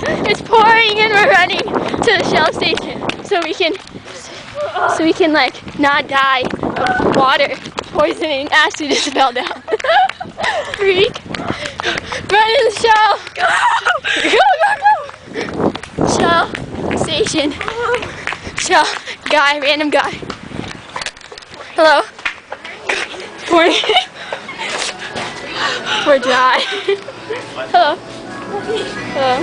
It's pouring and we're running to the Shell station so we can like not die of water poisoning. Ashley just fell down. Freak. Run in the Shell. Go. Shell station. Shell guy, random guy. Hello. Morning. We're dry. Hello. Hello.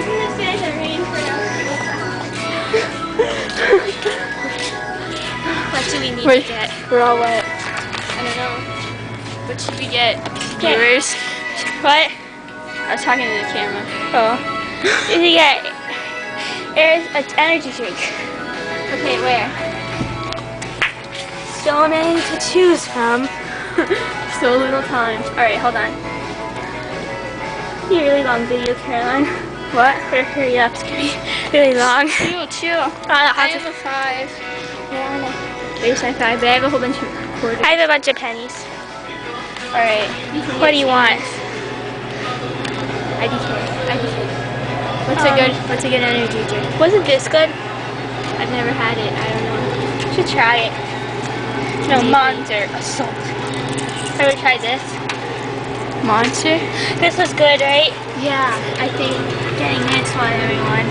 What do we need to get? We're all wet. I don't know. What should we get? Viewers? What? I was talking to the camera. Oh. Did you get? There's an energy drink. Okay, where? So many to choose from. So little time. Alright, hold on. Be a really long video, Caroline. What? Better hurry up. It's gonna be really long. Chill. I have a 5. Yeah, There's my 5, but I have a whole bunch of quarters. I have a bunch of pennies. Alright. What do you want? IDK. What's a good energy drink? Wasn't this good? I've never had it. I don't know. You should try it. No, Maybe. Monster Assault. Ever tried this? Monster? This was good, right? Yeah, I think getting this one, everyone.